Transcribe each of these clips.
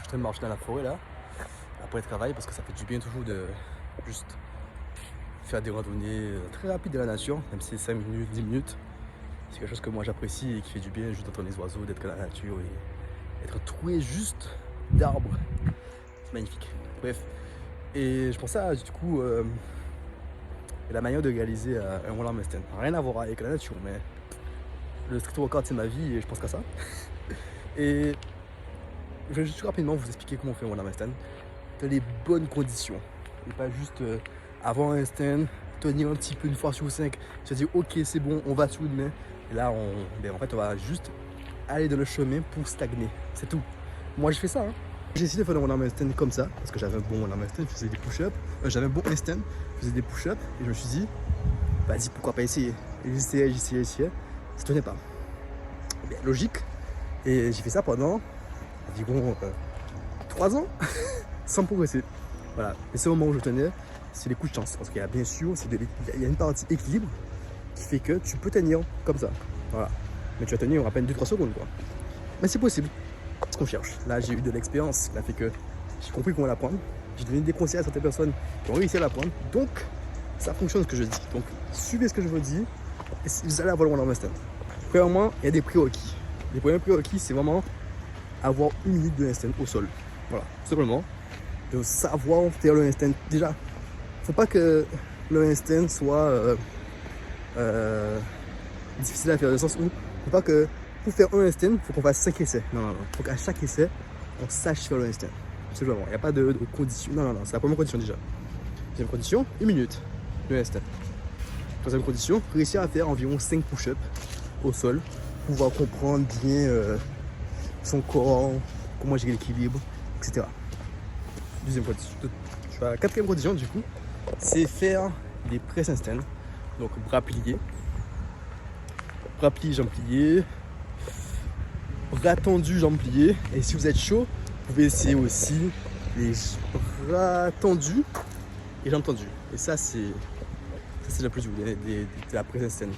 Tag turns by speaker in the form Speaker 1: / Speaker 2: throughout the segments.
Speaker 1: suis en train de marcher dans la forêt là, après le travail, parce que ça fait du bien toujours de juste faire des randonnées très rapides de la nature, même si c'est 5 minutes, 10 minutes. C'est quelque chose que moi j'apprécie et qui fait du bien, juste d'entendre les oiseaux, d'être dans la nature et être entouré juste d'arbres. C'est magnifique. Bref. Et je pensais à du coup la manière de réaliser un one arm handstand. Rien à voir avec la nature, mais le street workout c'est ma vie et je pense qu'à ça. Et je vais juste rapidement vous expliquer comment on fait un one arm handstand dans les bonnes conditions. Et pas juste avant un handstand, tenir un petit peu une fois sur 5, se dire ok c'est bon, on va sur une main. Et là en fait on va juste aller dans le chemin pour stagner. C'est tout. Moi je fais ça. J'ai essayé de faire un one arm handstand comme ça, parce que j'avais un bon one arm handstand, je faisais des push-ups. J'avais un bon handstand, je faisais des push-ups, et je me suis dit, vas-y, pourquoi pas essayer. Et j'essayais, ça tenait pas. Bien, logique. Et j'ai fait ça pendant, environ 3 ans, sans progresser. Voilà. Et ce moment où je tenais, c'est les coups de chance, parce qu'il y a bien sûr, il y a une partie équilibre qui fait que tu peux tenir comme ça. Voilà. Mais tu vas tenir à peine 2-3 secondes, quoi. Mais c'est possible. Ce qu'on cherche. Là, j'ai eu de l'expérience qui a fait que j'ai compris comment l'apprendre. J'ai donné des conseils à certaines personnes qui ont réussi à l'apprendre. Donc, ça fonctionne ce que je dis. Donc, suivez ce que je vous dis et vous allez avoir le one arm handstand. Premièrement, il y a des prérequis. Les premiers prérequis, c'est vraiment avoir 1 minute de handstand au sol. Voilà, tout simplement. De savoir faire le handstand. Déjà, il ne faut pas que le handstand soit difficile à faire, dans le sens où il ne faut pas que pour faire un handstand, il faut qu'on fasse 5 essais. Non. Il faut qu'à chaque essai, on sache faire le handstand. Absolument. Il n'y a pas de condition. Non. C'est la première condition déjà. Deuxième condition, 1 minute de handstand. Troisième condition, réussir à faire environ 5 push-ups au sol. Pouvoir comprendre bien son corps, comment gérer l'équilibre, etc. Deuxième condition. Quatrième condition, du coup, c'est faire des press handstand. Donc bras pliés. Bras pliés, jambes pliées. Bras tendus, jambes pliées. Et si vous êtes chaud, vous pouvez essayer aussi les bras tendus et jambes tendues. Et ça, c'est le plus dur de la press handstand.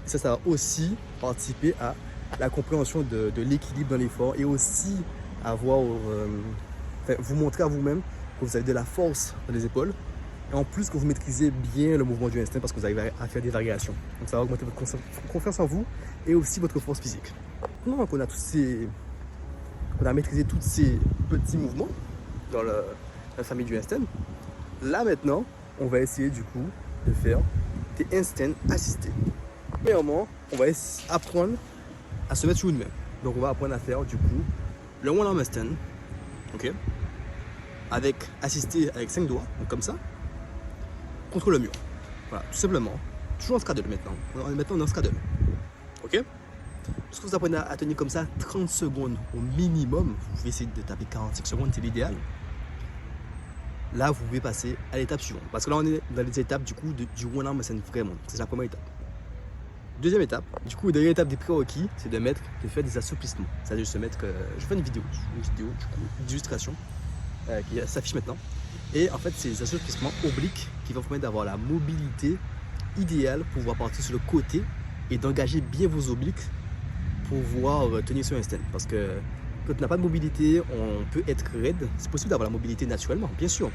Speaker 1: Et ça va aussi participer à la compréhension de l'équilibre dans l'effort et aussi avoir, vous montrer à vous-même que vous avez de la force dans les épaules. Et en plus que vous maîtrisez bien le mouvement du handstand parce que vous arrivez à faire des variations. Donc ça va augmenter votre confiance en vous et aussi votre force physique. Maintenant qu'on a maîtrisé tous ces petits mouvements dans la famille du handstand, là maintenant, on va essayer du coup de faire des handstands assistés. Premièrement, on va apprendre à se mettre sur une main. Donc on va apprendre à faire du coup le one arm handstand, ok, assisté avec 5 doigts, donc comme ça, contre le mur. Voilà, tout simplement. Toujours en straddle maintenant. Maintenant on est en straddle. Ok. Lorsque vous apprenez à tenir comme ça 30 secondes au minimum, vous pouvez essayer de taper 45 secondes, c'est l'idéal. Là, vous pouvez passer à l'étape suivante. Parce que là, on est dans les étapes du coup du one arm handstand vraiment. C'est la première étape. Deuxième étape, du coup, dernière étape des prérequis, c'est de faire des assouplissements. C'est-à-dire se mettre, je fais une vidéo du coup d'illustration qui s'affiche maintenant. Et en fait, c'est des assouplissements obliques qui vont vous permettre d'avoir la mobilité idéale pour pouvoir partir sur le côté et d'engager bien vos obliques pour pouvoir tenir sur un handstand. Parce que quand on n'a pas de mobilité, on peut être raide. C'est possible d'avoir la mobilité naturellement, bien sûr.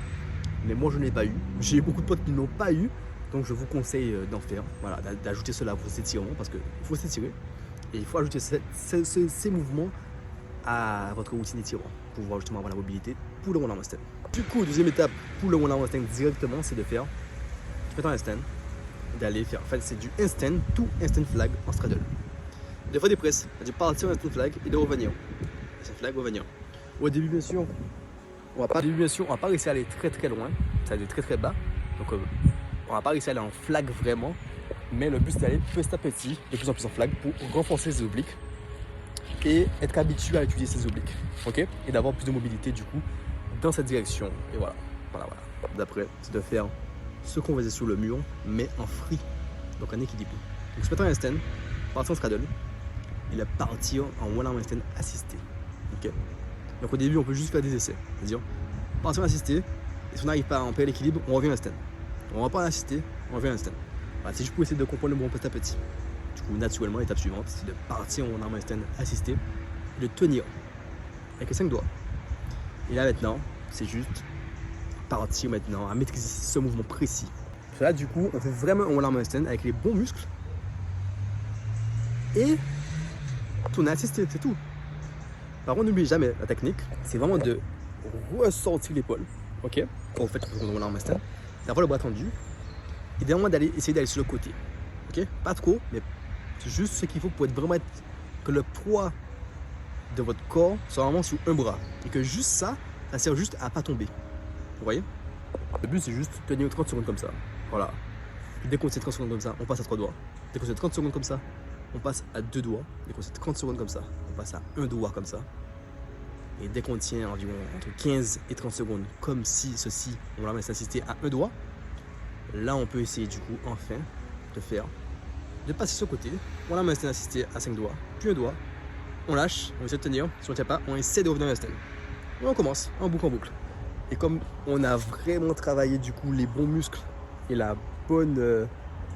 Speaker 1: Mais moi, je ne l'ai pas eu. J'ai beaucoup de potes qui ne l'ont pas eu. Donc, je vous conseille d'en faire. Voilà, d'ajouter cela à vos étirements parce qu'il faut s'étirer. Et il faut ajouter ces mouvements à votre routine d'étirement pour pouvoir justement avoir la mobilité pour le one arm handstand. Du coup, deuxième étape pour le one arm handstand directement, c'est de faire un handstand, d'aller faire, en fait c'est du handstand to handstand flag en straddle. Des fois des presses, de partir en handstand flag et de revenir. Handstand flag, revenir. Au début bien sûr, on va pas réussir à aller très loin, ça va aller très bas. Donc on va pas réussir à aller en flag vraiment, mais le but c'est d'aller petit à petit, de plus en plus en flag pour renforcer les obliques et être habitué à utiliser ses obliques, ok, et d'avoir plus de mobilité du coup dans cette direction. Et voilà. D'après, c'est de faire ce qu'on faisait sur le mur, mais en free, donc en équilibre. Donc se mettre en handstand, partir en straddle, et là partir en one arm handstand assisté, ok. Donc au début, on peut juste faire des essais, c'est-à-dire partir en assisté, et si on n'arrive pas à en perdre l'équilibre, on revient en handstand. On va pas en assisté, on revient en handstand. Voilà, c'est juste pour essayer de comprendre le mouvement petit à petit. Du coup, naturellement, l'étape suivante, c'est de partir en one arm handstand assisté et de tenir avec les 5 doigts. Et là maintenant, c'est juste partir maintenant à maîtriser ce mouvement précis. Là du coup, on fait vraiment un one arm handstand avec les bons muscles et tourner assisté, c'est tout. Par contre, n'oubliez jamais la technique, c'est vraiment de ressortir l'épaule, ok? Quand vous faites le one arm handstand, d'avoir le bras tendu et vraiment essayer d'aller sur le côté, ok? Pas trop, mais c'est juste ce qu'il faut pour être vraiment que le poids de votre corps soit vraiment sur un bras et que juste ça sert juste à pas tomber. Vous voyez? Le but c'est juste tenir 30 secondes comme ça. Voilà. Puis dès qu'on fait 30 secondes comme ça, on passe à 3 doigts. Dès qu'on fait 30 secondes comme ça, on passe à 2 doigts. Dès qu'on fait 30 secondes comme ça, on passe à 1 doigt comme ça. Et dès qu'on tient environ entre 15 et 30 secondes, comme si ceci, on l'a assisté à 1 doigt, là on peut essayer du coup enfin de passer sur le côté. On l'a assisté à 5 doigts, puis 1 doigt. On lâche, on essaie de tenir. Si on ne tient pas, on essaie de revenir à stand. Et on commence en boucle en boucle. Et comme on a vraiment travaillé du coup les bons muscles et la bonne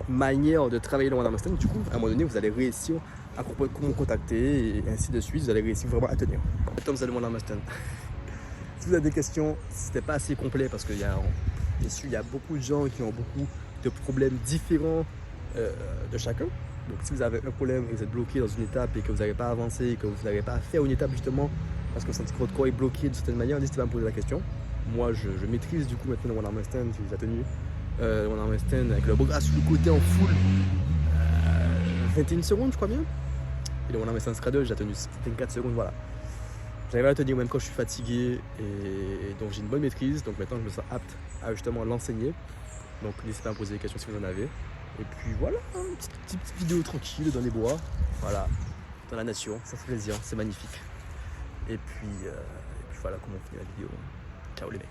Speaker 1: manière de travailler le one arm stand, du coup à un moment donné vous allez réussir à me contacter et ainsi de suite, vous allez réussir vraiment à tenir. Maintenant vous allez le one arm stand. Si vous avez des questions, c'était pas assez complet parce qu'il y a beaucoup de gens qui ont beaucoup de problèmes différents de chacun. Donc si vous avez un problème et que vous êtes bloqué dans une étape et que vous n'arrivez pas à avancer et que vous n'arrivez pas à faire une étape justement parce que vous sentez que votre corps est bloqué d'une certaine manière, n'hésitez pas à me poser la question. Moi je maîtrise du coup maintenant le one arm stand, si vous avez tenu le one arm stand avec le bras sur le côté en full 21 secondes je crois bien. Et le one arm stand straddle j'ai tenu 24 secondes, voilà. J'arrive à le tenir même quand je suis fatigué et donc j'ai une bonne maîtrise, donc maintenant je me sens apte à justement l'enseigner. Donc n'hésitez pas à me poser des questions si vous en avez. Et puis voilà, une petite vidéo tranquille dans les bois, voilà, dans la nature, ça fait plaisir, c'est magnifique. Et puis voilà comment on finit la vidéo. Ciao les mecs.